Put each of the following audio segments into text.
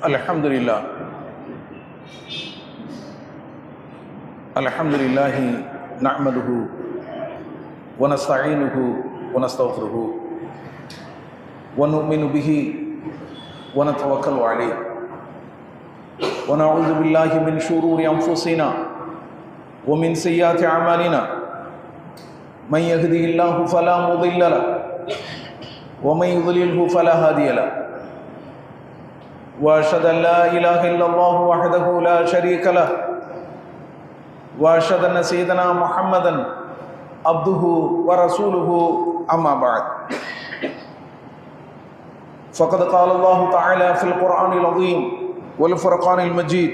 Alhamdulillah. Alhamdulillahi na'maduhu wa nasta'inuhu wa nastaghfiruhu wa nu'minu bihi wa natawakkalu alayhi wa na'udzu billahi min shururi anfusina wa min sayyiati a'malina man yahdihillahu fala mudilla lahu wa man yudlilhu fala hadiya lahu وأشهد أن لا إله إلا الله وحده لا شريك له وأشهد أن سيدنا محمدا عبده ورسوله أما بعد فقد قال الله تعالى في القرآن العظيم والفرقان المجيد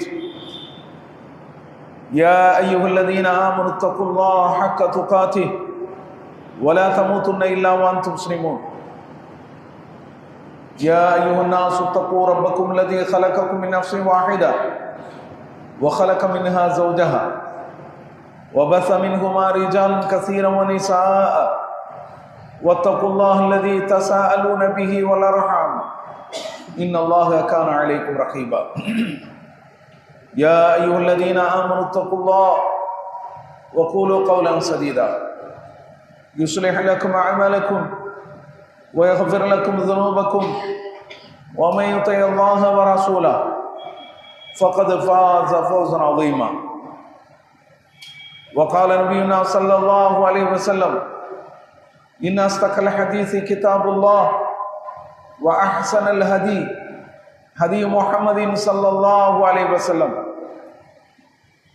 يا أيها الذين آمنوا اتقوا الله حق تقاته ولا تموتن إلا وأنتم مسلمون يا أيها الناس اتقوا ربكم الذي خلقكم من نفس واحدة وخلق منها زوجها وبث منهما رجالا كثيرا ونساء واتقوا الله الذي تساءلون به والأرحام إن الله كان عليكم رقيبا يا أيها الذين آمنوا اتقوا الله وقولوا قولا سديدا يصلح لكم أعمالكم ويغفر لكم ذنوبكم ومن يطع الله ورسوله فقد فاز فوزا عظيما وقال نبينا صلى الله عليه وسلم إن أصدق الحديث كتاب الله وأحسن الهدي هدي محمد صلى الله عليه وسلم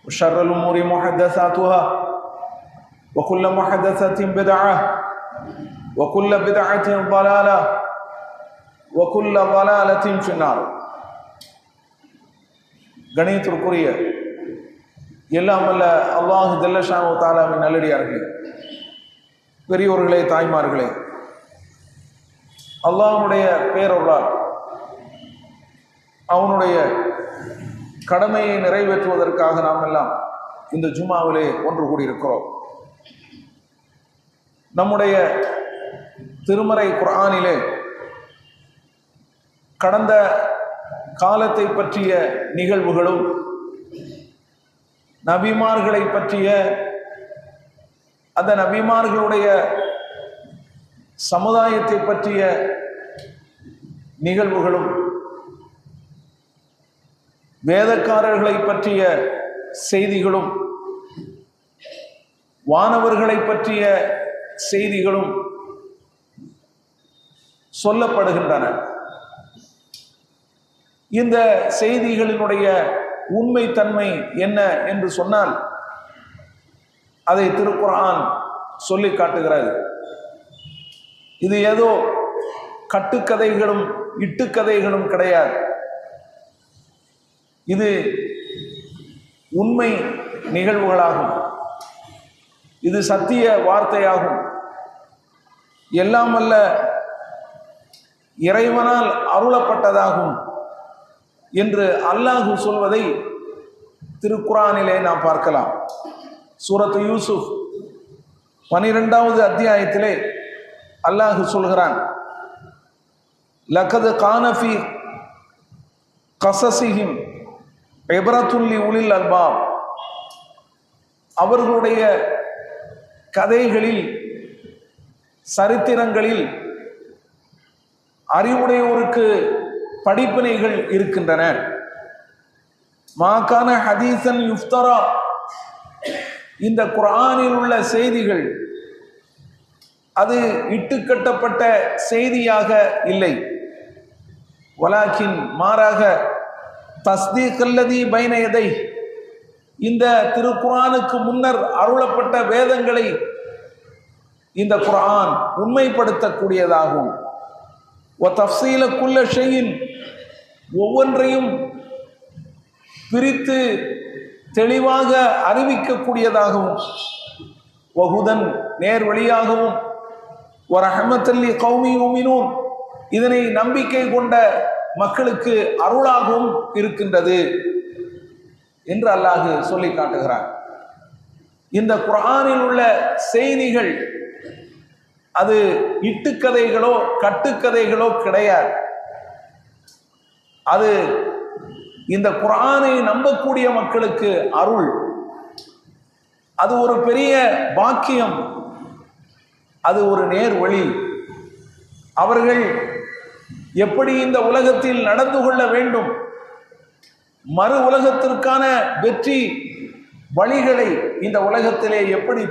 وشر الأمور محدثاتها وكل محدثة بدعة وكل بدعة ضلالة وكل ضلالة في النار. கணியத்திற்குரிய எல்லாம் வல்ல அல்லாஹ் ஜல்ல ஷானஹு தஆலாவின் நல்லடியார்களே, பெரியோர்களே, தாய்மார்களே, அல்லாஹ்வுடைய பேரருளால் அவனுடைய கடமையை நிறைவேற்றுவதற்காக நாம் எல்லாம் இந்த ஜும்மாவிலே ஒன்று கூடியிருக்கிறோம். நம்முடைய திருமறை குர்ஆனிலே கடந்த காலத்தை பற்றிய நிகழ்வுகளும் நபிமார்களை பற்றிய அந்த நபிமார்களுடைய சமுதாயத்தை பற்றிய நிகழ்வுகளும் வேதக்காரர்களை பற்றிய செய்திகளும் வானவர்களை பற்றிய செய்திகளும் சொல்லப்படுகின்றன. இந்த செய்திகளினுடைய உண்மைத்தன்மை என்ன என்று சொன்னால் அதை திருக்குர்ஆன் சொல்லி காட்டுகிறது. இது ஏதோ கட்டுக்கதைகளும் இட்டுக்கதைகளும் கிடையாது. இது உண்மை நிகழ்வுகளாகும். இது சத்திய வார்த்தையாகும். எல்லாம் அல்ல இறைவனால் அருளப்பட்டதாகும் என்று அல்லாஹ் சொல்வதை திருக்குர்ஆனிலே நாம் பார்க்கலாம். சூரத்து யூசுப் 12வது அத்தியாயத்திலே அல்லாஹ் சொல்கிறான், லகத் கான ஃபீ கஸஸிஹிம் இப்ரத்துல் லிஉலில் அல்பாப். அவர்களுடைய கதைகளில், சரித்திரங்களில் அறிவுடையோருக்கு படிப்பினைகள் இருக்கின்றன. மாகான ஹதீசன் யுஃப்தரா. இந்த குர்ஆனில் உள்ள செய்திகள் அது இட்டுக்கட்டப்பட்ட செய்தியாக இல்லை. வலாக்கின் மாறாக தஸ்தீக் அல்லதி பைன யதை, இந்த திருக்குர்ஆனுக்கு முன்னர் அருளப்பட்ட வேதங்களை இந்த குர்ஆன் உண்மைப்படுத்தக்கூடியதாகும். தஃசீல குல்ல ஷைஇன், ஒவ்வொன்றையும் பிரித்து தெளிவாக அறிவிக்கக்கூடியதாகவும், வஹுதன் நேர்வழியாகவும், வரஹமத்தல் லிகௌமி யுமினூன், இதனை நம்பிக்கை கொண்ட மக்களுக்கு அருளாகவும் இருக்கின்றது என்று அல்லாஹ் சொல்லி காட்டுகிறார். இந்த குர்ஆனில் உள்ள செய்திகள் அது இட்டுக்கதைகளோ கட்டுக்கதைகளோ கிடையாது. அது இந்த குர்ஆனை நம்பக்கூடிய மக்களுக்கு அருள், அது ஒரு பெரிய பாக்கியம், அது ஒரு நேர் வழி. அவர்கள் எப்படி இந்த உலகத்தில் நடந்து கொள்ள வேண்டும், மறு உலகத்திற்கான வெற்றி வழிகளை இந்த உலகத்திலே எப்படி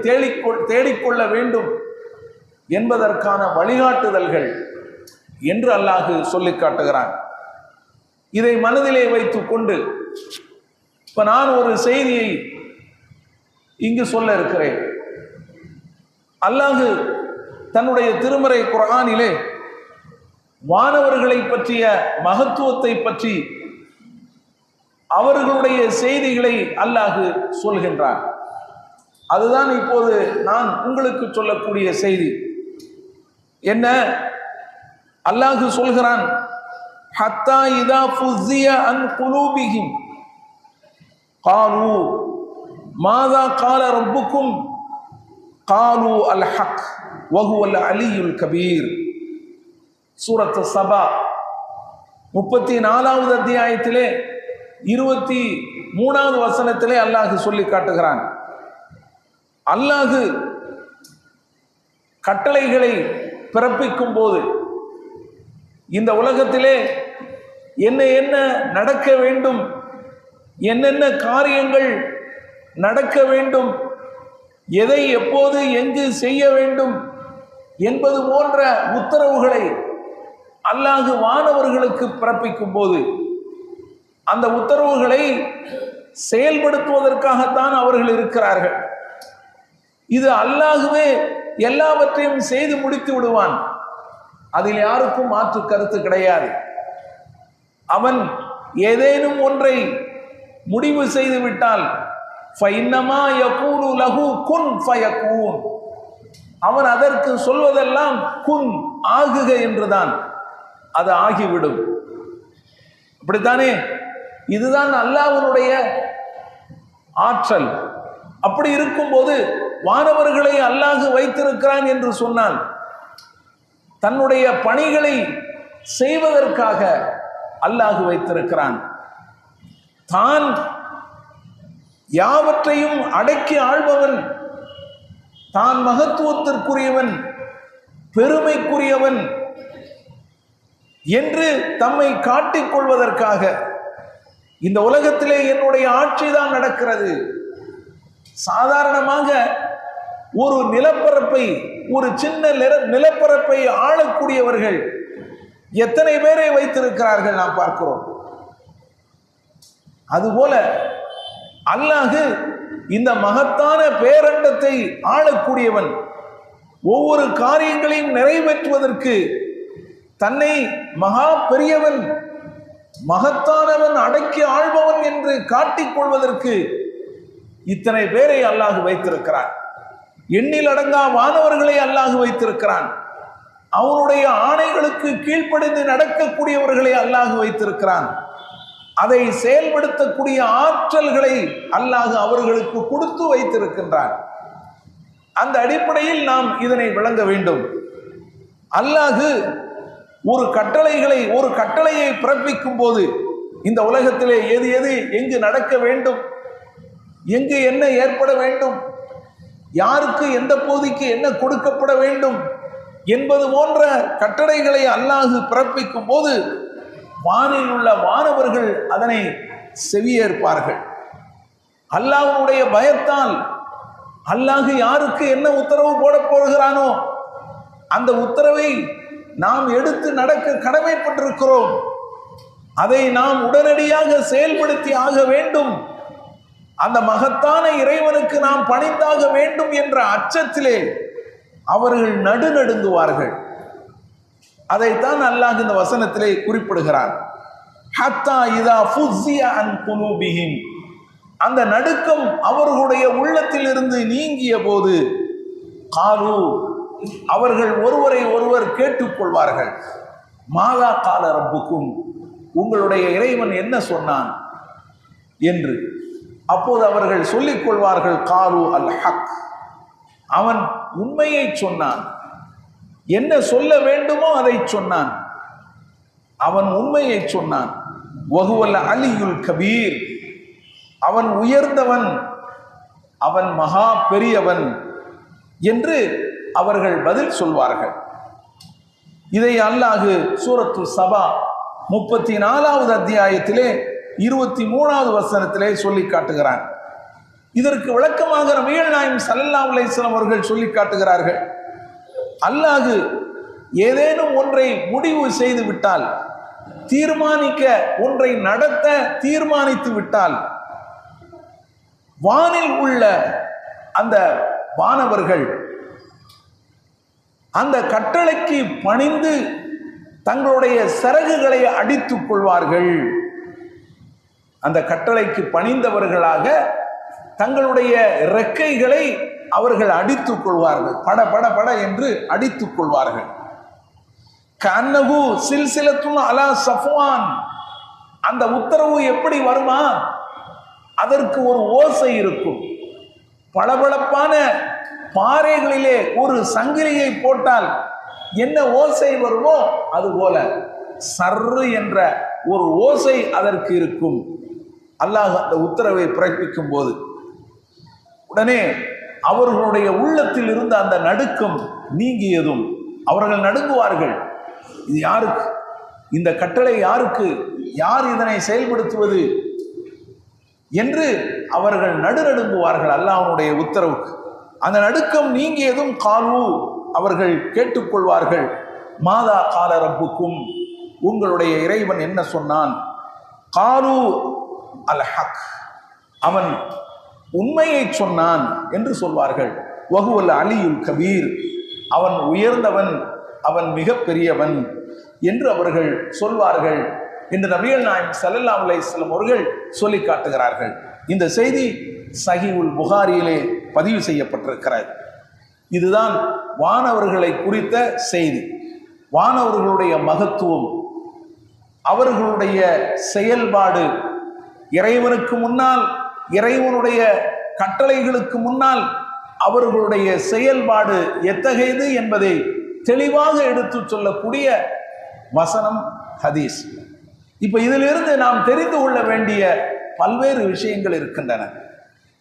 தேடிக்கொள்ள வேண்டும் என்பதற்கான வழிகாட்டுதல்கள் என்று அல்லாஹ் சொல்லி காட்டுகிறான். இதை மனதிலே வைத்துக் கொண்டு இப்ப நான் ஒரு செய்தியை இங்கு சொல்ல இருக்கிறேன். அல்லாஹ் தன்னுடைய திருமறை குர்ஆனிலே வானவர்களை பற்றிய மகத்துவத்தை பற்றி அவர்களுடைய செய்திகளை அல்லாஹ் சொல்கின்றான். அதுதான் இப்போது நான் உங்களுக்கு சொல்லக்கூடிய செய்தி. என்ன அல்லாஹ் சொல்கிறான், ஹத்தா இதா ஃபுஸிய அன் குலூபிஹிம் காலு மாதா கால ரப்புக்கும் காலு அல் ஹக் வஹுவல் அலியுல் கபீர். சூரத் சபா 34வது அத்தியாயத்திலே 23வது வசனத்திலே அல்லாஹ் சொல்லி காட்டுகிறான். அல்லாஹ் கட்டளைகளை பிறப்பிக்கும் போது இந்த உலகத்திலே என்ன என்ன நடக்க வேண்டும், என்னென்ன காரியங்கள் நடக்க வேண்டும், எதை எப்போது எங்கு செய்ய வேண்டும் என்பது போன்ற உத்தரவுகளை அல்லாஹ் வானவர்களுக்கு பிறப்பிக்கும் போது அந்த உத்தரவுகளை செயல்படுத்துவதற்காகத்தான் அவர்கள் இருக்கிறார்கள். இது அல்லாஹ்வே எல்லாவற்றையும் செய்து முடித்து விடுவான், அதில் யாருக்கும் மாற்று கருத்து கிடையாது. அவன் ஏதேனும் ஒன்றை முடிவு செய்து விட்டால் ஃபைன்னமா யகூலு லஹு குன் ஃபயகூன், அவன் அதற்கு சொல்வதெல்லாம் குன் ஆகுக என்றுதான் அது ஆகிவிடும். அப்படித்தானே? இதுதான் அல்லாஹ்வுடைய ஆற்றல். அப்படி இருக்கும்போது வானவர்களை அல்லாஹ் வைத்திருக்கிறான் என்று சொன்னால் தன்னுடைய பணிகளை செய்வதற்காக அல்லாஹ் வைத்திருக்கிறான். தான் யாவற்றையும் அடக்கி ஆள்பவன், தான் மகத்துவத்திற்குரியவன், பெருமைக்குரியவன் என்று தம்மை காட்டிக் கொள்வதற்காக இந்த உலகத்திலே என்னுடைய ஆட்சி தான் நடக்கிறது. சாதாரணமாக ஒரு நிலப்பரப்பை, ஒரு சின்ன நிலப்பரப்பை ஆளக்கூடியவர்கள் எத்தனை பேரை வைத்திருக்கிறார்கள் நாம் பார்க்கிறோம். அதுபோல அல்லாஹ் இந்த மகத்தான பேரண்டத்தை ஆளக்கூடியவன், ஒவ்வொரு காரியங்களையும் நிறைவேற்றுவதற்கு தன்னை மகா பெரியவன், மகத்தானவன், அடக்கி ஆள்பவன் என்று காட்டிக் கொள்வதற்கு இத்தனை பேரை அல்லாஹ் வைத்திருக்கிறான். எண்ணில் அடங்கா வானவர்களை அல்லாஹ் வைத்திருக்கிறான். அவனுடைய ஆணைகளுக்கு கீழ்ப்படிந்து நடக்கக்கூடியவர்களை அல்லாஹ் வைத்திருக்கிறான். அதை செயல்படுத்தக்கூடிய ஆற்றல்களை அல்லாஹ் அவர்களுக்கு கொடுத்து வைத்திருக்கின்றான். அந்த அடிப்படையில் நாம் இதனை விளங்க வேண்டும். அல்லாஹ் ஒரு கட்டளையை பிறப்பிக்கும் போது இந்த உலகத்திலே எது எது எங்கு நடக்க வேண்டும், எங்கு என்ன ஏற்பட வேண்டும், யாருக்கு எந்த பகுதிக்கு என்ன கொடுக்கப்பட வேண்டும் என்பது போன்ற கட்டளைகளை அல்லாஹ் பிறப்பிக்கும் போது வானில் உள்ள வானவர்கள் அதனை செவியேற்பார்கள். அல்லாஹ்வுடைய பயத்தால் அல்லாஹ் யாருக்கு என்ன உத்தரவு போட போகிறானோ அந்த உத்தரவை நாம் எடுத்து நடக்க கடமைப்பட்டிருக்கிறோம். அதை நாம் உடனடியாக செயல்படுத்தி ஆக வேண்டும். அந்த மகத்தான இறைவனுக்கு நாம் பணிந்தாக வேண்டும் என்ற அச்சத்திலே அவர்கள் நடுநடுங்குவார்கள். அதைத்தான் அல்லாஹ் இந்த வசனத்திலே குறிப்பிடுகிறார். ஹத்தா இதா ஃபுஸிய அன் குலூபிஹிம், அந்த நடுக்கம் அவர்களுடைய உள்ளத்தில் இருந்து நீங்கிய போது காலு, அவர்கள் ஒருவரை ஒருவர் கேட்டுக்கொள்வார்கள், மாதா கால ரப்புக்கும், உங்களுடைய இறைவன் என்ன சொன்னான் என்று. அப்போது அவர்கள் சொல்லிக் கொள்வார்கள், காலு அல் ஹக், அவன் உண்மையை சொன்னான், என்ன சொல்ல வேண்டுமோ அதை சொன்னான், அவன் உண்மையை சொன்னான். வஹுவல் அலியுல் கபீர், அவன் உயர்ந்தவன், அவன் மகா பெரியவன் என்று அவர்கள் பதில் சொல்வார்கள். இதை அல்லாஹ் சூரத்து சபா 34வது அத்தியாயத்திலே 23வது வசனத்திலே சொல்லி காட்டுகிறான். இதற்கு விளக்கமாக நபிகள் நாயகம் ஸல்லல்லாஹு அலைஹி வஸல்லம் அவர்கள் சொல்லி காட்டுகிறார்கள், அல்லாஹ் ஏதேனும் ஒன்றை முடிவு செய்து விட்டால், தீர்மானிக்க ஒன்றை நடத்த தீர்மானித்து விட்டால், வானில் உள்ள அந்த வானவர்கள் அந்த கட்டளைக்கு பணிந்து தங்களுடைய சிறகுகளை அடித்துக் கொள்வார்கள். அந்த கட்டளைக்கு பணிந்தவர்களாக தங்களுடைய இறக்கைகளை அவர்கள் அடித்துக் கொள்வார்கள். பட பட பட என்று அடித்துக் கொள்வார்கள். கன்னஹு சில்சிலத்துன் அலா சஃப்வான், அந்த உத்தரவு எப்படி வருமா? அதற்கு ஒரு ஓசை இருக்கும். பளபளப்பான பாறைகளிலே ஒரு சங்கிலியை போட்டால் என்ன ஓசை வருமோ அதுபோல சர்ரு என்ற ஒரு ஓசை அதற்கு இருக்கும். அல்லாஹ் அந்த உத்தரவை பிறப்பிக்கும் போது உடனே அவர்களுடைய உள்ளத்தில் இருந்த அந்த நடுக்கம் நீங்கியதும் அவர்கள் நடுங்குவார்கள். இது யாருக்கு? இந்த கட்டளை யாருக்கு? யார் இதனை செயல்படுத்துவது என்று அவர்கள் நடுநடுங்குவார்கள் அல்லாஹ்வுடைய உத்தரவுக்கு. அந்த நடுக்கம் நீங்கியதும் காலு, அவர்கள் கேட்டுக்கொள்வார்கள், மாதா கால ரப்புக்கும், உங்களுடைய இறைவன் என்ன சொன்னான்? காலு அல் ஹக், அவன் உண்மையை சொன்னான் என்று சொல்வார்கள். வஹுவல் அலியுல் கபீர், அவன் உயர்ந்தவன், அவன் மிக பெரியவன் என்று அவர்கள் சொல்வார்கள் என்று நபிகள் நாயகம் ஸல்லல்லாஹு அலைஹி வஸல்லம் அவர்கள் சொல்லி காட்டுகிறார்கள். இந்த செய்தி சஹீஹுல் புகாரியிலே பதிவு செய்யப்பட்டிருக்கிறது. இதுதான் வானவர்களை குறித்த செய்தி. வானவர்களுடைய மகத்துவம், அவர்களுடைய செயல்பாடு, இறைவனுக்கு முன்னால், இறைவனுடைய கட்டளைகளுக்கு முன்னால் அவர்களுடைய செயல்பாடு எத்தகையது என்பதை தெளிவாக எடுத்து சொல்லக்கூடிய வசனம், ஹதீஸ். இப்ப இதிலிருந்து நாம் தெரிந்து கொள்ள வேண்டிய பல்வேறு விஷயங்கள் இருக்கின்றன.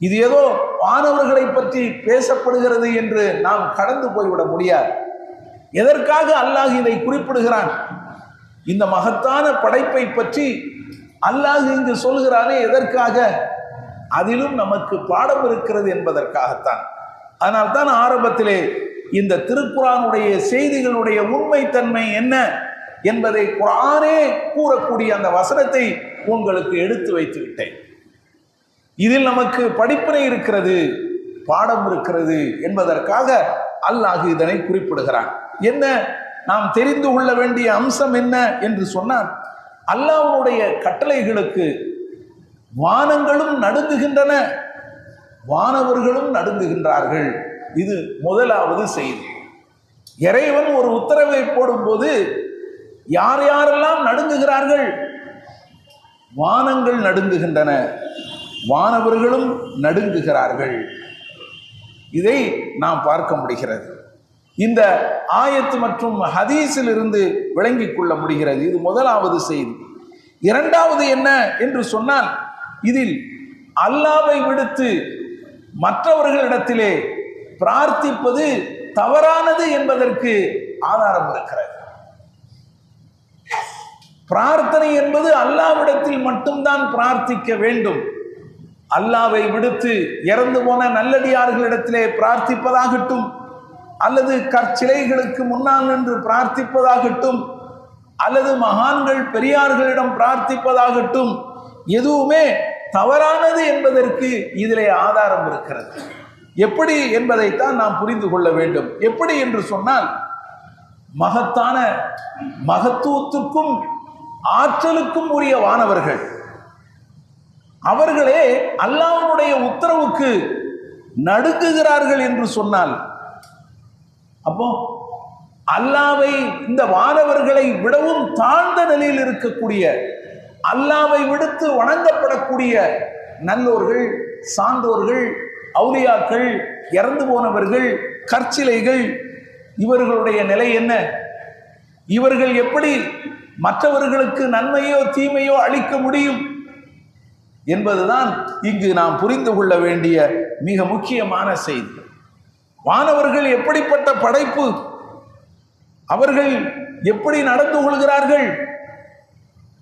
இது ஏதோ வானவர்களை பற்றி பேசப்படுகிறது என்று நாம் கடந்து போய்விட முடியாது. எதற்காக அல்லாஹ் இதை குறிப்பிடுகிறான்? இந்த மகத்தான படைப்பை பற்றி அல்லாஹ் இங்கு சொல்கிறானே எதற்காக? அதிலும் நமக்கு பாடம் இருக்கிறது என்பதற்காகத்தான். அதனால்தான் ஆரம்பத்திலே இந்த திருக்குர்ஆனுடைய செய்திகளுடைய உண்மைத்தன்மை என்ன என்பதை குர்ஆனே கூறக்கூடிய அந்த வசனத்தை உங்களுக்கு எடுத்து வைத்து விட்டேன். இதில் நமக்கு படிப்பினை இருக்கிறது, பாடம் இருக்கிறது என்பதற்காக அல்லாஹ் இதனை குறிப்பிடுகிறான். என்ன நாம் தெரிந்து கொள்ள வேண்டிய அம்சம் என்ன என்று சொன்னால், அல்லாஹ்வுடைய கட்டளைகளுக்கு வானங்களும் நடுங்குகின்றன, வானவர்களும் நடுங்குகின்றார்கள். இது முதலாவது செய்தி. இறைவன் ஒரு உத்தரவை போடும்போது யார் யாரெல்லாம் நடுங்குகிறார்கள்? வானங்கள் நடுங்குகின்றன, வானவர்களும் நடுங்குகிறார்கள். இதை நாம் பார்க்க முடிகிறது. இந்த ஆயத்து மற்றும் ஹதீஸில் இருந்து விளங்கிக் கொள்ள முடிகிறது. இது முதலாவது செய்தி. இரண்டாவது என்ன என்று சொன்னால், இதில் அல்லாஹ்வை விடுத்து மற்றவர்களிடத்திலே பிரார்த்திப்பது தவறானது என்பதற்கு ஆதாரம் இருக்கிறது. பிரார்த்தனை என்பது அல்லாஹ்விடத்தில் மட்டும்தான் பிரார்த்திக்க வேண்டும். அல்லாஹ்வை விடுத்து இறந்து போன நல்லடியார்களிடத்திலே பிரார்த்திப்பதாகட்டும், அல்லது கற்சிலைகளுக்கு முன்னால் நின்று பிரார்த்திப்பதாகட்டும், அல்லது மகான்கள் பெரியார்களிடம் பிரார்த்திப்பதாகட்டும், எதுவுமே தவறானது என்பதற்கு இதிலே ஆதாரம் இருக்கிறது. எப்படி என்பதைத்தான் நாம் புரிந்து கொள்ள வேண்டும். எப்படி என்று சொன்னால், மகத்தான மகத்துவத்துக்கும் ஆற்றலுக்கும் உரிய வானவர்கள், அவர்களே அல்லாஹ்வுடைய உத்தரவுக்கு நடுங்குகிறார்கள் என்று சொன்னால், அப்போ அல்லாஹ்வை இந்த வானவர்களை விடவும் தாழ்ந்த நிலையில் இருக்கக்கூடிய, அல்லாஹ்வை விடுத்து வணங்கப்படக்கூடிய நல்லோர்கள், சான்றோர்கள், அவுலியாக்கள், இறந்து போனவர்கள், கற்சிலைகள், இவர்களுடைய நிலை என்ன? இவர்கள் எப்படி மற்றவர்களுக்கு நன்மையோ தீமையோ அளிக்க முடியும் என்பதுதான் இங்கு நாம் புரிந்து கொள்ள வேண்டிய மிக முக்கியமான செய்தி. வானவர்கள் எப்படிப்பட்ட படைப்பு, அவர்கள் எப்படி நடந்து கொள்கிறார்கள்,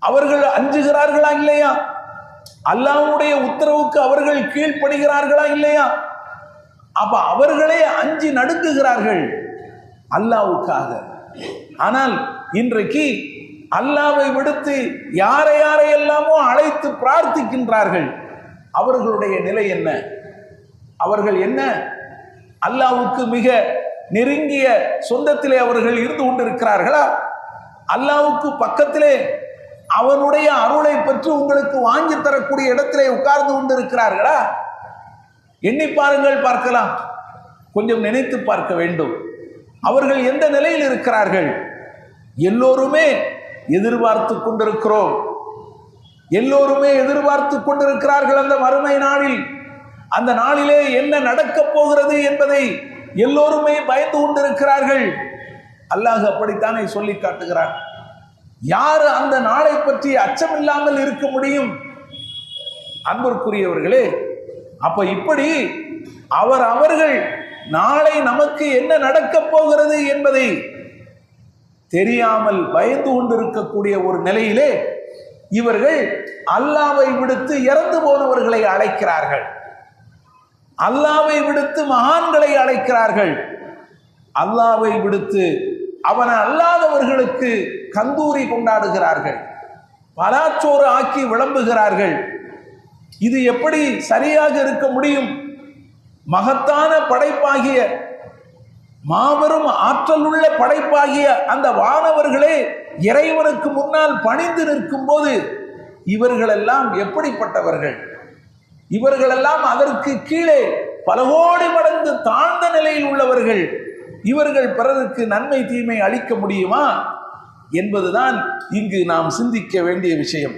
அவர்கள் அஞ்சுகிறார்களா இல்லையா, அல்லாஹ்வுடைய உத்தரவுக்கு அவர்கள் கீழ்ப்படுகிறார்களா இல்லையா, அப்ப அவர்களே அஞ்சி நடுங்குகிறார்கள் அல்லாஹ்வுக்காக. ஆனால் இன்றைக்கு அல்லாஹ்வை விடுத்து யாரை யாரையெல்லாமோ அழைத்து பிரார்த்திக்கின்றார்கள். அவர்களுடைய நிலை என்ன? அவர்கள் என்ன அல்லாஹ்வுக்கு மிக நெருங்கிய சொந்தத்திலே அவர்கள் இருந்து கொண்டிருக்கிறார்களா? அல்லாஹ்வுக்கு பக்கத்திலே அவனுடைய அருளை பற்றி உங்களுக்கு வாங்கி தரக்கூடிய இடத்திலே உட்கார்ந்து கொண்டிருக்கிறார்களா? எண்ணி பாருங்கள், பார்க்கலாம். கொஞ்சம் நினைத்து பார்க்க வேண்டும். அவர்கள் எந்த நிலையில் இருக்கிறார்கள்? எல்லோருமே எதிர்பார்த்து கொண்டிருக்கிறோம், எல்லோருமே எதிர்பார்த்து கொண்டிருக்கிறார்கள் அந்த மறுமை நாளில். அந்த நாளிலே என்ன நடக்கப் போகிறது என்பதை எல்லோருமே பயந்து கொண்டிருக்கிறார்கள். அல்லாஹ் அப்படித்தானே சொல்லி காட்டுகிறார். யார் அந்த நாளை பற்றி அச்சமில்லாமல் இருக்க முடியும்? அன்பிற்குரியவர்களே, அப்ப இப்படி அவர்கள் நாளை நமக்கு என்ன நடக்கப் போகிறது என்பதை தெரியாமல் பயந்து கொண்டிருக்கக்கூடிய ஒரு நிலையிலே இவர்கள் அல்லாஹ்வை விடுத்து இறந்து போனவர்களை அழைக்கிறார்கள், அல்லாஹ்வை விடுத்து மகான்களை அழைக்கிறார்கள், அல்லாஹ்வை விடுத்து அவனை அல்லாதவர்களுக்கு கந்தூரி கொண்டாடுகிறார்கள், பலாச்சோறு ஆக்கி விளம்புகிறார்கள். இது எப்படி சரியாக இருக்க முடியும்? மகத்தான படைப்பாகிய, மாபெரும் ஆற்றலுள்ள படைப்பாகிய அந்த வானவர்களே இறைவனுக்கு முன்னால் பணிந்து நிற்கும் போது இவர்களெல்லாம் எப்படிப்பட்டவர்கள்? இவர்களெல்லாம் அதற்கு கீழே பல கோடி மடங்கு தாழ்ந்த நிலையில் உள்ளவர்கள். இவர்கள் பிறருக்கு நன்மை தீமை அளிக்க முடியுமா என்பதுதான் இங்கு நாம் சிந்திக்க வேண்டிய விஷயம்.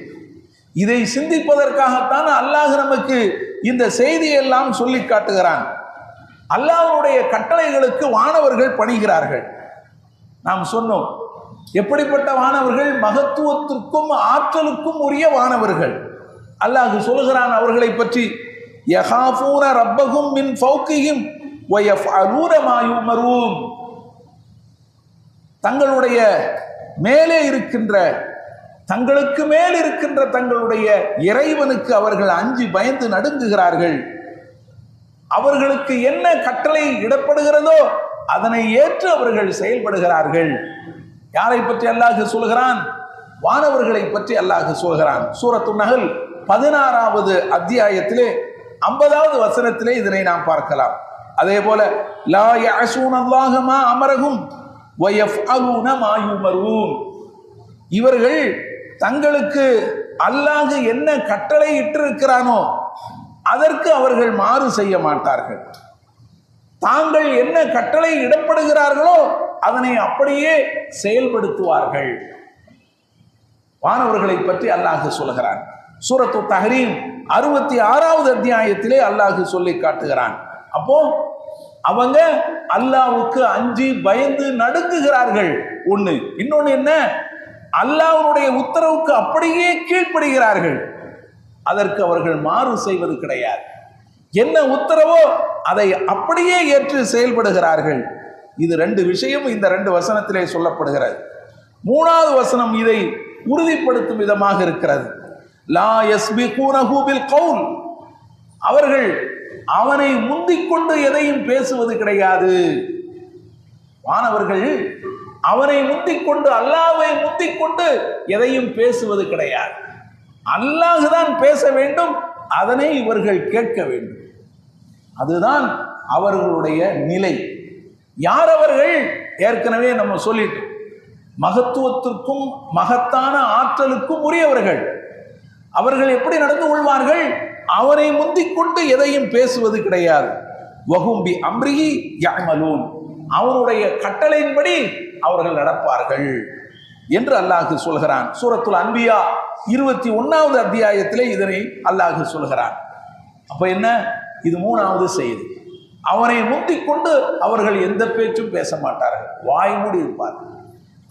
இதை சிந்திப்பதற்காகத்தான் அல்லாஹ் நமக்கு இந்த செய்தியெல்லாம் சொல்லி காட்டுகிறான். அல்லாஹ்வுடைய கட்டளைகளுக்கு வானவர்கள் பணிகிறார்கள். நாம் சொன்னோம், எப்படிப்பட்ட வானவர்கள்? மகத்துவத்திற்கும் ஆற்றலுக்கும் உரிய வானவர்கள். அல்லாஹ் சொல்கிறான் அவர்களை பற்றி, யகாஃபூன ரப்பஹும் மின் ஃபௌகிஹிம் வ யஃஅலூன மா யுமரூன். தங்களுடைய மேலே இருக்கின்ற, தங்களுக்கு மேல் இருக்கின்ற தங்களுடைய இறைவனுக்கு அவர்கள் அஞ்சி பயந்து நடுங்குகிறார்கள். அவர்களுக்கு என்ன கட்டளை இடப்படுகிறதோ அதனை ஏற்று அவர்கள் செயல்படுகிறார்கள். யாரை பற்றி அல்லாஹ் சொல்கிறான்? வானவர்களை பற்றி அல்லாஹ் சொல்கிறான். சூரத்து நஹல் 16வது அத்தியாயத்திலே 50வது வசனத்திலே இதனை நாம் பார்க்கலாம். அதே போல லா யஅஸூனல்லாஹ மா அமரஹும் வ யஃஅலூன மா யுமரூன். இவர்கள் தங்களுக்கு அல்லாஹ் என்ன கட்டளை இட்டிருக்கிறானோ அதற்கு அவர்கள் மாறு செய்ய மாட்டார்கள். தாங்கள் என்ன கட்டளை இடப்படுகிறார்களோ அதனை அப்படியே செயல்படுத்துவார்கள். வானவர்களை பற்றி அல்லாஹ் சொல்கிறான். சூரத்து தஹரீம் 66வது அத்தியாயத்திலே அல்லாஹ் சொல்லி காட்டுகிறான். அப்போ அவங்க அல்லாஹ்வுக்கு அஞ்சி பயந்து நடுங்குகிறார்கள். ஒண்ணு. இன்னொன்னு என்ன? அல்லாஹ்வுடைய உத்தரவுக்கு அப்படியே கீழ்ப்படுகிறார்கள். அதற்கு அவர்கள் மாறு செய்வது கிடையாது. என்ன உத்தரவோ அதை அப்படியே ஏற்று செயல்படுகிறார்கள். இது ரெண்டு விஷயம் இந்த ரெண்டு வசனத்திலே சொல்லப்படுகிறது. 3வது வசனம் இதை உறுதிப்படுத்தும் விதமாக இருக்கிறது. லா யஸ்பிகூனஹு பில் கவுல். அவர்கள் அவனை முந்திக் கொண்டு எதையும் பேசுவது கிடையாது. வானவர்கள் அவனை முந்திக் கொண்டு, அல்லாஹ்வை முந்திக் கொண்டு எதையும் பேசுவது கிடையாது. அல்லாஹ் தான் பேச வேண்டும், அதனை இவர்கள் கேட்க வேண்டும். அதுதான் அவர்களுடைய நிலை. யார் அவர்கள்? ஏற்கனவே நம்ம சொல்லிட்டோம், மகத்துவத்திற்கும் மகத்தான ஆற்றலுக்கும் உரியவர்கள். அவர்கள் எப்படி நடந்து கொள்வார்கள்? அவனை முந்திக் கொண்டு எதையும் பேசுவது கிடையாது. வஹும் பி அம்ரிஹி யஅமலூன். அவனுடைய கட்டளையின்படி அவர்கள் நடப்பார்கள் என்று அல்லாஹ் சொல்கிறான். சூரத்துல் அன்பியா 21வது அத்தியாயத்திலே இதனை அல்லாஹ் சொல்கிறான். அப்ப என்ன? இது 3வது செய்தி. அவனை முந்திக் கொண்டு அவர்கள் எந்த பேச்சும் பேச மாட்டார்கள், வாய் மூடி இருப்பார்கள்.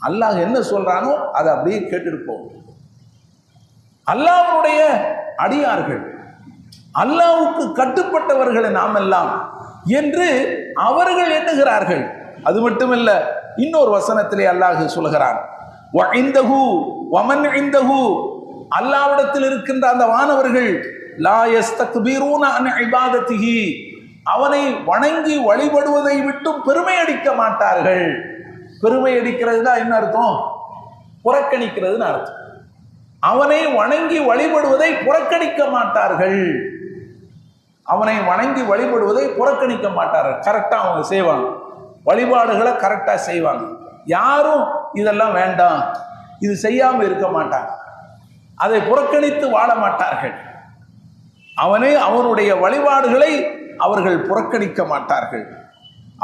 அல்லாஹ் என்ன சொல்றானோ அதை அப்படியே கேட்டுட்டு போகும். அல்லாஹ்வுடைய அடியார்கள், அல்லாஹ்வுக்கு கட்டுப்பட்டவர்கள் நாம் எல்லாம் என்று அவர்கள் எண்ணுகிறார்கள். அது மட்டுமல்ல, இன்னொரு வசனத்திலே அல்லாஹ் சொல்கிறான், அல்லாஹ்விடத்தில் இருக்கின்ற அந்த வானவர்கள் லா யஸ்தக்பிரூன அன் இபாதத்திஹி, அவனை வணங்கி வழிபடுவதை விட்டும் பெருமை அடிக்க மாட்டார்கள். பெருமை அடிக்கிறதுனா என்ன அர்த்தம்? புறக்கணிக்கிறதுன்னு அர்த்தம். அவனை வணங்கி வழிபடுவதை புறக்கணிக்க மாட்டார்கள். அவனை வணங்கி வழிபடுவதை புறக்கணிக்க மாட்டார்கள். கரெக்டா அவங்க செய்வாங்க, வழிபாடுகளை கரெக்டா செய்வாங்க. யாரும் இதெல்லாம் வேண்டாம், இது செய்யாம இருக்க மாட்டாங்க, அதை புறக்கணித்து வாழ மாட்டார்கள். அவனுடைய வழிபாடுகளை அவர்கள் புறக்கணிக்க மாட்டார்கள்.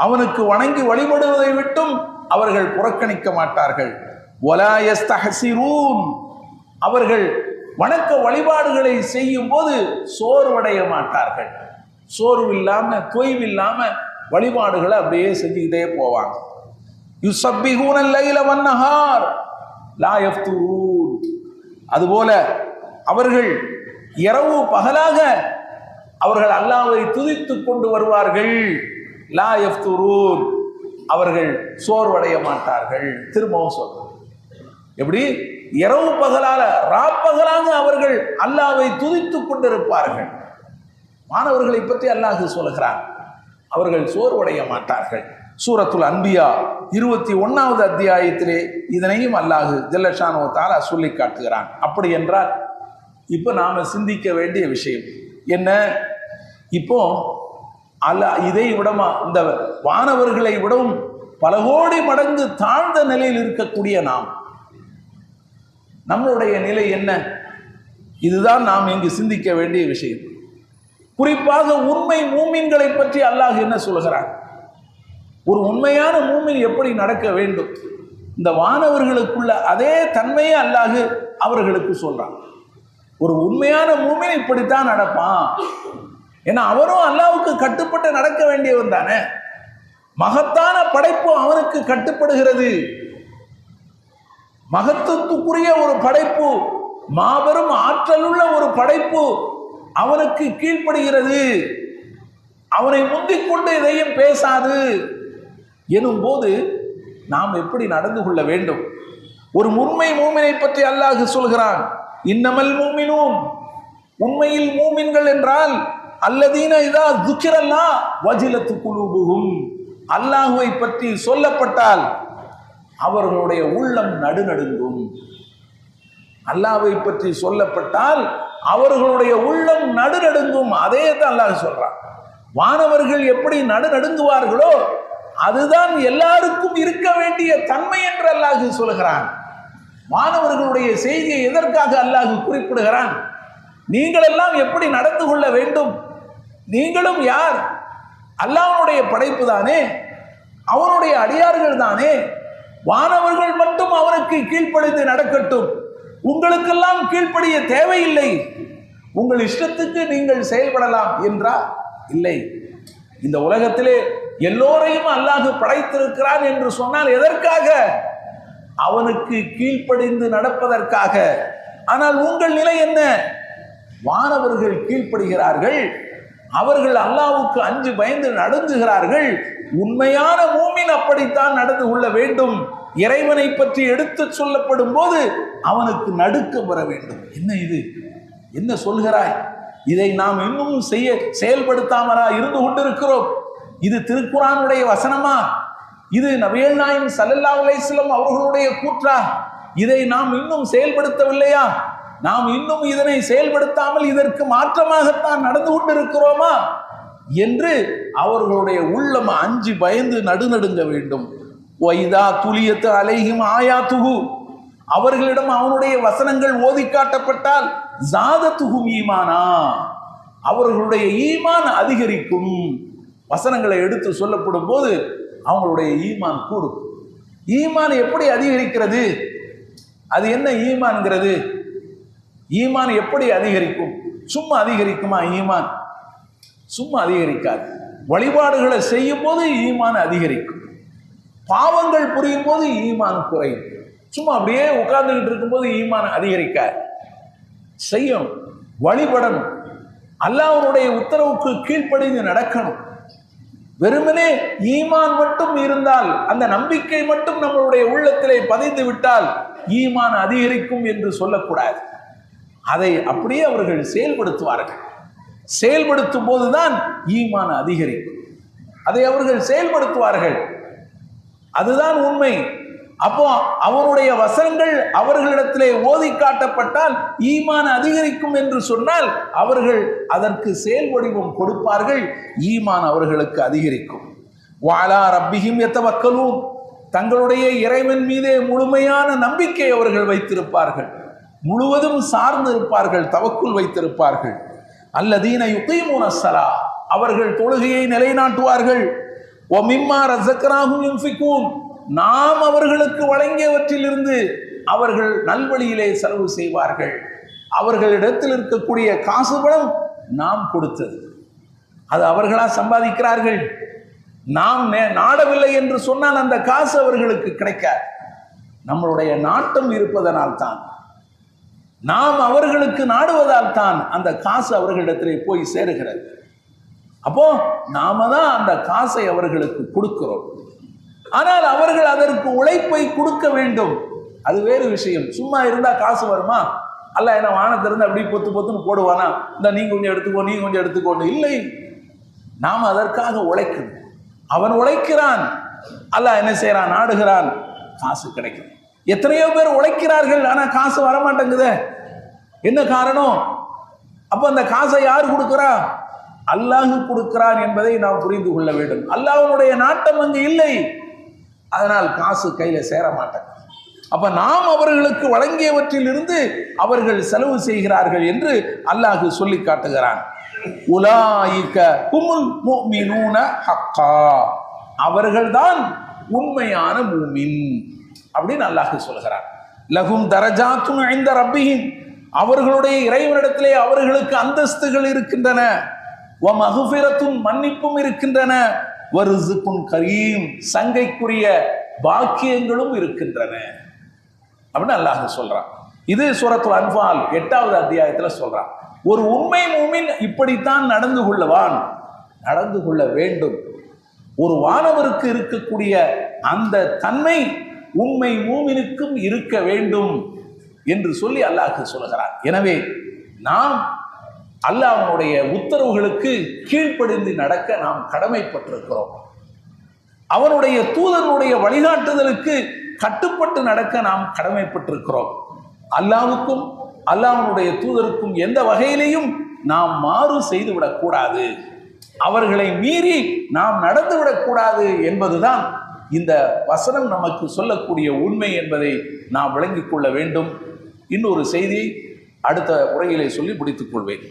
அவனுக்கு வணங்கி வழிபடுவதை விட்டும் அவர்கள் புறக்கணிக்க மாட்டார்கள். வலா யஸ்தஹ்சிரூன், அவர்கள் வணக்க வழிபாடுகளை செய்யும் போது சோர்வடைய மாட்டார்கள். சோர்வில்லாம தொய்வில்லாம வழிபாடுகளை அப்படியே செஞ்சுக்கிட்டே போவாங்க. யுஸப்பிஹூன லைல வன்னஹார் லா யஃப்துரூன், அதுபோல அவர்கள் இரவு பகலாக அவர்கள் அல்லாஹ்வை துதித்துக் கொண்டு வருவார்கள். லா யஃப்துரூன், அவர்கள் சோர்வடைய மாட்டார்கள். திரும்பவும் சொல்றாங்க, எப்படி? இரவு பகலால ராப்பகலாக அவர்கள் அல்லாஹ்வை துதித்துக் கொண்டிருப்பார்கள். மாணவர்களை பற்றி அல்லாஹ் சொல்கிறார், அவர்கள் சோர்வடைய மாட்டார்கள். சூரத்துல் அன்பியா 21வது அத்தியாயத்திலே இதனையும் அல்லாஹ் ஜல்லஷானு வ தஆலா சொல்லி காட்டுகிறான். அப்படி என்றால் இப்போ நாம சிந்திக்க வேண்டிய விஷயம் என்ன? இப்போ இதை விடமா, இந்த வானவர்களை விடவும் பல கோடி மடங்கு தாழ்ந்த நிலையில் இருக்கக்கூடிய நம்மளுடைய நிலை என்ன? இதுதான் நாம் இங்கு சிந்திக்க வேண்டிய விஷயம். குறிப்பாக உண்மை மூமின்களை பற்றி அல்லாஹ் என்ன சொல்கிறான்? ஒரு உண்மையான மூமின் எப்படி நடக்க வேண்டும்? இந்த வானவர்களுக்குள்ள அதே தன்மையை அல்லாஹ் அவர்களுக்கு சொல்றான். ஒரு உண்மையான மூமின் இப்படித்தான் நடப்பான். ஏன்னா அவரும் அல்லாஹ்வுக்கு கட்டுப்பட்டு நடக்க வேண்டியவன் தானே. மகத்தான படைப்பு அவனுக்கு கட்டுப்படுகிறது. மகத்துவத்துக்குரிய ஒரு படைப்பு, மாபெரும் ஆற்றலுள்ள ஒரு படைப்பு அவனுக்கு கீழ்ப்படுகிறது. அவனை முந்திக் கொண்டு எதையும் பேசாது எனும் போது நாம் எப்படி நடந்து கொள்ள வேண்டும்? ஒரு உண்மை மூமினை பற்றி அல்லாஹ் சொல்கிறான், இன்னமல் மூமினூன், உண்மையில் மூமின்கள் என்றால் அல்லதீன இதா துக்கிரல்லாஹ் வஜிலத்து குலூபுஹும், அல்லாஹ்வை பற்றி சொல்லப்பட்டால் அவர்களுடைய உள்ளம் நடுநடுங்கும். அல்லாஹ்வை பற்றி சொல்லப்பட்டால் அவர்களுடைய உள்ளம் நடுநடுங்கும். அதே தான் அல்லாஹ் சொல்றான். வானவர்கள் எப்படி நடுநடுங்குவார்களோ அதுதான் எல்லாருக்கும் இருக்க வேண்டிய தன்மை என்று அல்லாஹ் சொல்கிறான். வானவர்களுடைய செய்தியை எதற்காக அல்லாஹ் குறிப்பிடுகிறான்? நீங்கள் எல்லாம் எப்படி நடந்து கொள்ள வேண்டும்? நீங்களும் யார்? அல்லாஹ்வுடைய படைப்பு தானே, அவனுடைய அடியார்கள் தானே. வானவர்கள் மட்டும் அவனுக்கு கீழ்ப்படிந்து நடக்கட்டும், உங்களுக்கெல்லாம் கீழ்ப்படிய தேவையில்லை, உங்கள் இஷ்டத்துக்கு நீங்கள் செயல்படலாம் என்றா? இல்லை. இந்த உலகத்திலே எல்லோரையும் அல்லாஹ் படைத்திருக்கிறான் என்று சொன்னால் எதற்காக? அவனுக்கு கீழ்ப்படிந்து நடப்பதற்காக. ஆனால் உங்கள் நிலை என்ன? வானவர்கள் கீழ்ப்படுகிறார்கள், அவர்கள் அல்லாஹ்வுக்கு அஞ்சு பயந்து நடுங்குகிறார்கள். உண்மையான மூமின் அப்படித்தான் நடந்து கொள்ள வேண்டும். இறைவனை பற்றி எடுத்து சொல்லப்படும் போது அவனுக்கு நடுக்கம் வர வேண்டும். என்ன இது? என்ன சொல்கிறாய்? இதை நாம் இன்னும் செயல்படுத்தாமலா இருந்து கொண்டிருக்கிறோம்? இது திருக்குர்ஆனுடைய வசனமா? இது நபிகள் நாயகம் ஸல்லல்லாஹு அலைஹி வஸல்லம் அவர்களுடைய கூற்றா? இதை நாம் இன்னும் செயல்படுத்தவில்லையா? நாம் இன்னும் இதனை செயல்படுத்தாமல் இதற்கு மாற்றமாகத்தான் நடந்து கொண்டிருக்கிறோமா என்று அவர்களுடைய உள்ளம் அஞ்சு பயந்து நடுநடுங்க வேண்டும். வைதா துலியத்து அலைஹிம் ஆயாத்துஹு, அவர்களிடம் அவனுடைய வசனங்கள் ஓதி காட்டப்பட்டால் ஜாதத்துஹும் ஈமானா, அவர்களுடைய ஈமான் அதிகரிக்கும். வசனங்களை எடுத்து சொல்லப்படும் போது அவங்களுடைய ஈமான் கூடும். ஈமான் எப்படி அதிகரிக்கிறது? அது என்ன ஈமான்ங்கிறது? ஈமான் எப்படி அதிகரிக்கும்? சும்மா அதிகரிக்குமா ஈமான்? சும்மா அதிகரிக்காது. வழிபாடுகளை செய்யும் போது ஈமான் அதிகரிக்கும். பாவங்கள் புரியும் போது ஈமான் குறையும். சும்மா அப்படியே உட்கார்ந்துகிட்டு இருக்கும்போது ஈமான் அதிகரிக்க செய்யும். வழிபடணும், அல்லாஹ்வுடைய உத்தரவுக்கு கீழ்ப்படிந்து நடக்கணும். வெறுமனே ஈமான் மட்டும் இருந்தால், அந்த நம்பிக்கை மட்டும் நம்மளுடைய உள்ளத்திலே பதிந்து விட்டால் ஈமான் அதிகரிக்கும் என்று சொல்லக்கூடாது. அதை அப்படியே அவர்கள் செயல்படுத்துவார்கள். செயல்படுத்தும் போதுதான் ஈமான் அதிகரிக்கும். அதை அவர்கள் செயல்படுத்துவார்கள், அதுதான் உண்மை. அப்போ அவருடைய வசனங்கள் அவர்களிடத்திலே ஓதி காட்டப்பட்டால் ஈமான் அதிகரிக்கும் என்று சொன்னால் அவர்கள் அதற்கு செயல் வடிவம் கொடுப்பார்கள், ஈமான் அவர்களுக்கு அதிகரிக்கும். வஅலா ரப்பிஹிம் யதவக்கலூன், தங்களுடைய இறைவன் மீதே முழுமையான நம்பிக்கை அவர்கள் வைத்திருப்பார்கள், முழுவதும் சார்ந்து இருப்பார்கள், தவக்குல் வைத்திருப்பார்கள். அல்லதீன யுகீமூன ஸலா, அவர்கள் தொழுகையை நிலைநாட்டுவார்கள். வ மிம்மா ரஸக்னாஹும் யுன்ஃபிகூன், நாம் அவர்களுக்கு வழங்கியவற்றிலிருந்து அவர்கள் நல்வழியிலே செலவு செய்வார்கள். அவர்களிடத்தில் இருக்கக்கூடிய காசு பணம் நாம் கொடுத்தது, அது அவர்களா சம்பாதிக்கிறார்கள். நாம் நாடவில்லை என்று சொன்னால் அந்த காசு அவர்களுக்கு கிடைக்காது. நம்மளுடைய நாட்டம் இருப்பதனால் தான், நாம் அவர்களுக்கு நாடுவதால் தான் அந்த காசு அவர்களிடத்திலே போய் சேருகிறது. அப்போ நாம தான் அந்த காசை அவர்களுக்கு கொடுக்கிறோம். ஆனால் அவர்கள் அதற்கு உழைப்பை கொடுக்க வேண்டும், அது வேறு விஷயம். சும்மா இருந்தா காசு வருமா? அல்ல என்ன வானத்திலிருந்து அப்படி பொத்து பொத்துன்னு போடுவானா, இந்த நீ கொஞ்சம் எடுத்துக்கோ நீ கொஞ்சம் எடுத்துக்கோன்னு இல்லை. நாம் அதற்காக உழைக்கணும். அவன் உழைக்கிறான், அல்லாஹ் என்ன செய்யறான்? நாடுகிறான், காசு கிடைக்கும். எத்தனையோ பேர் உழைக்கிறார்கள், ஆனா காசு வரமாட்டேங்குதே. என்ன காரணம்? அப்ப அந்த காசை யார் கொடுக்கிறா? அல்லாஹ் கொடுக்கிறான் என்பதை நாம் புரிந்து கொள்ள வேண்டும். அல்லாஹ்வுடைய நாட்டம் அங்கு இல்லை, அதனால் காசு கையில சேர மாட்டாங்க. அப்ப நாம் அவர்களுக்கு வழங்கியவற்றிலிருந்து அவர்கள் செலவு செய்கிறார்கள் என்று அல்லாஹ் சொல்லி காட்டுகிறான். உலாயிக ஹுமுல் முஃமினூன ஹக்கா, அவர்கள்தான் உண்மையான மூமின் அப்படின்னு அல்லாஹ் சொல்கிறான். லஹும் தரஜாத்துன் இன்த ரப்பிஹிம், அவர்களுடைய இறைவனிடத்திலே அவர்களுக்கு அந்தஸ்துகள் இருக்கின்றன. வ மஃபிரத்துன், மன்னிப்பும் இருக்கின்றன. வ ரிஸ்குன் கரீம், சங்கைக்குரிய பாக்கியங்களும் இருக்கின்றன அப்படின்னு அல்லாஹ் சொல்றான். இது சூரத்துல் அன்ஃபால் 8வது அத்தியாயத்துல சொல்றான். ஒரு உண்மை மூமின் இப்படித்தான் நடந்து கொள்ள வேண்டும். ஒரு வானவருக்கு இருக்கக்கூடிய அந்த தன்மை உண்மை மூமினுக்கும் இருக்க வேண்டும் என்று சொல்லி அல்லாஹ் சொல்கிறார். எனவே நாம் அல்லாஹ்வுடைய உத்தரவுகளுக்கு கீழ்ப்படிந்து நடக்க நாம் கடமைப்பட்டிருக்கிறோம். அவனுடைய தூதனுடைய வழிகாட்டுதலுக்கு கட்டுப்பட்டு நடக்க நாம் கடமைப்பட்டிருக்கிறோம். அல்லாஹ்வுக்கும் அல்லாஹ்வுடைய தூதருக்கும் எந்த வகையிலையும் நாம் மாறு செய்துவிடக்கூடாது, அவர்களை மீறி நாம் நடந்துவிடக்கூடாது என்பதுதான் இந்த வசனம் நமக்கு சொல்லக்கூடிய உண்மை என்பதை நாம் விளங்கிக் கொள்ள வேண்டும். இன்னொரு செய்தியை அடுத்த உரையிலே சொல்லி முடித்துக் கொள்வேன்.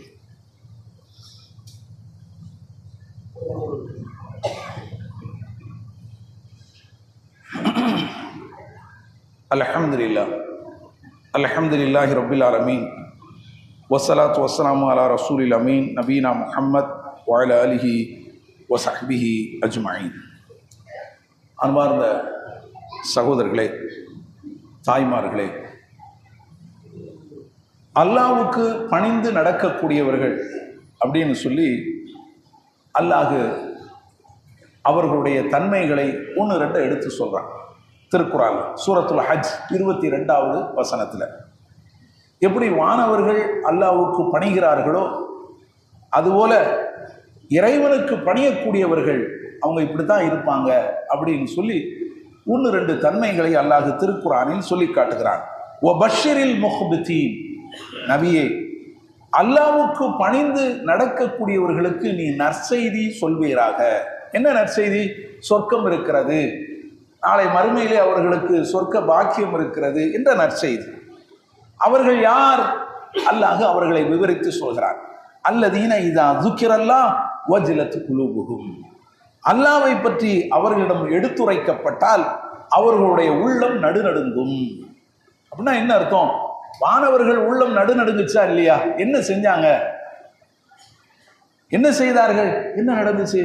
அல்ஹம்துலில்லாஹி ரப்பில் ஆலமீன் வஸ்ஸலாத்து வஸ்ஸலாமு அலா ரசூலில் அமீன் நபீனா முஹம்மத் வ அலா ஆலிஹி வ ஸஹ்பிஹி அஜ்மஈன். அன்பார்ந்த சகோதரர்களே, தாய்மார்களே, அல்லாஹ்வுக்கு பணிந்து நடக்கக்கூடியவர்கள் அப்படின்னு சொல்லி அல்லாஹ் அவர்களுடைய தன்மைகளை 1-2 எடுத்து சொல்றான். திருக்குர்ஆன் சூரத்துல் ஹஜ் 22வது வசனத்தில் எப்படி வானவர்கள் அல்லாஹ்வுக்கு பணிகிறார்களோ அதுபோல இறைவனுக்கு பணியக்கூடியவர்கள் அவங்க இப்படித்தான் இருப்பாங்க அப்படின்னு சொல்லி 1-2 தன்மைகளை அல்லாஹ் திருக்குர்ஆனில் சொல்லி காட்டுகிறான். ஒ பஷிரில் முஹ்பிதீன், நபியே அல்லாஹ்வுக்கு பணிந்து நடக்கக்கூடியவர்களுக்கு நீ நற்செய்தி சொல்வீராக. என்ன நற்செய்தி? சொர்க்கம் இருக்கிறது, நாளை மறுமையிலே அவர்களுக்கு சொர்க்க பாக்கியம் இருக்கிறது என்ற நற்செய்தி. அவர்கள் யார்? அல்லாஹ் அவர்களை விவரித்து சொல்கிறார். அல்லதீன இதா ذுக்கிரல்லாஹ் வஜ்லத் குலூபுஹும், அல்லாஹ்வை பற்றி அவர்களிடம் எடுத்துரைக்கப்பட்டால் அவர்களுடைய உள்ளம் நடுநடுங்கும். அப்படின்னா என்ன அர்த்தம்? வானவர்கள் உள்ளம் நடுநடுங்குச்சா இல்லையா? என்ன செஞ்சாங்க? என்ன செய்தார்கள்? என்ன நடந்துச்சு?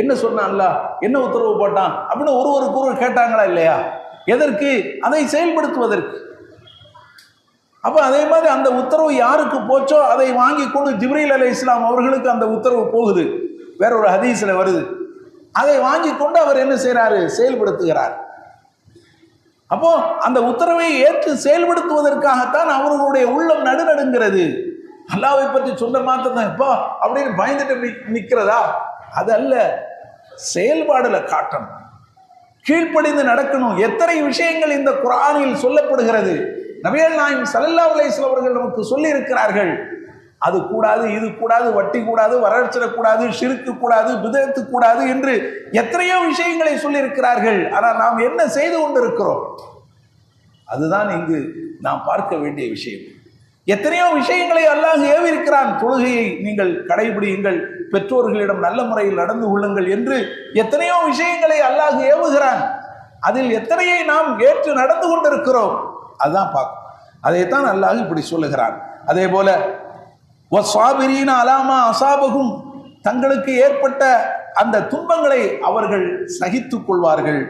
என்ன சொன்னான் அல்லாஹ், என்ன உத்தரவு போட்டான் அப்படின்னு ஒருவருக்கு கேட்டாங்களா இல்லையா? எதற்கு? அதை செயல்படுத்துவதற்கு. அப்ப அதே மாதிரி அந்த உத்தரவு யாருக்கு போச்சோ அதை வாங்கி கொண்டு ஜிப்ரீல் அலைஹிஸ்ஸலாம் அவர்களுக்கு அந்த உத்தரவு போகுது. வேற ஒரு ஹதீஸ்ல வருது. அதை வாங்கி கொண்டு அவர் என்ன செய்யறாரு? செயல்படுத்துகிறார். அப்போ அந்த உத்தரவை ஏற்று செயல்படுத்துவதற்காகத்தான் அவர்களுடைய உள்ளம் நடுநடுங்கிறது. அல்லாஹ்வை பற்றி சொன்ன மாத்திரம் இப்போ அப்படின்னு பயந்துட்டு நிக்கிறதா? அது அல்ல, செயல்பாடுல காட்டணும், கீழ்ப்படிந்து நடக்கணும். எத்தனை விஷயங்கள் இந்த குர்ஆனில் சொல்லப்படுகிறது. நபிகள் நாயகம் ஸல்லல்லாஹு அலைஹி வஸல்லம் அவர்கள் நமக்கு சொல்லி இருக்கிறார்கள். அது கூடாது, இது கூடாது, வட்டி கூடாது, வரட்சிடக்கூடாது, ஷிர்க்கு கூடாது, பிதஅத்து கூடாது என்று எத்தனையோ விஷயங்களை சொல்லி இருக்கிறார்கள். ஆனால் நாம் என்ன செய்து கொண்டிருக்கிறோம்? அதுதான் இங்கு நாம் பார்க்க வேண்டிய விஷயம். எத்தனையோ விஷயங்களை அல்லாஹ் ஏவிருக்கிறான். தொழுகையை நீங்கள் கடைபிடியுங்கள், பெற்றோர்களிடம் நல்ல முறையில் நடந்து கொள்ளுங்கள் என்று எத்தனையோ விஷயங்களை அல்லாஹ் ஏவுகிறான். அதில் எத்தனையை நாம் ஏற்று நடந்து கொண்டிருக்கிறோம்? அதுதான் பார்க்கும். அதைத்தான் அல்லாஹ் இப்படி சொல்லுகிறான். அதே போல வஸ்ஸாபிரீன அலாமா அஸாபஹும், தங்களுக்கு ஏற்பட்ட அந்த துன்பங்களை அவர்கள் சகித்துக் கொள்வார்கள்.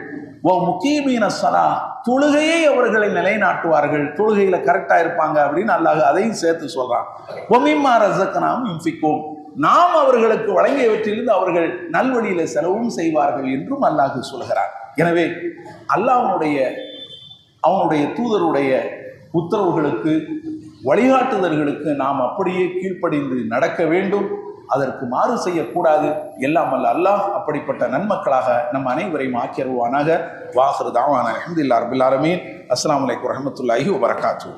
முகீமீன ஸலா, தொழுகையை அவர்களை நிலைநாட்டுவார்கள், தொழுகையில கரெக்டா இருப்பாங்க அப்படின்னு அல்லாஹ் அதையும் சேர்த்து சொல்றான். வமிம்மா ரஸக்னாஹும் யுன்ஃபிகூன், நாம் அவர்களுக்கு வழங்கியவற்றிலிருந்து அவர்கள் நல்வழியில செலவும் செய்வார்கள் என்றும் அல்லாஹ் சொல்கிறார். எனவே அவனுடைய தூதருடைய உத்தரவுகளுக்கு, வழிகாட்டுதல்களுக்கு நாம் அப்படியே கீழ்ப்படிந்து நடக்க வேண்டும். அதற்கு மாறு செய்யக்கூடாது. எல்லாம் அல்ல அல்லாஹ் அப்படிப்பட்ட நன்மக்களாக நம் அனைவரையும் ஆக்கியருவானாக. வாஹிரு தாவானா அல்ஹம்துலில்லாஹி ரப்பில் ஆலமீன். அஸ்ஸலாமு அலைக்கும் வரஹ்மத்துல்லாஹி வபரகாத்துஹு.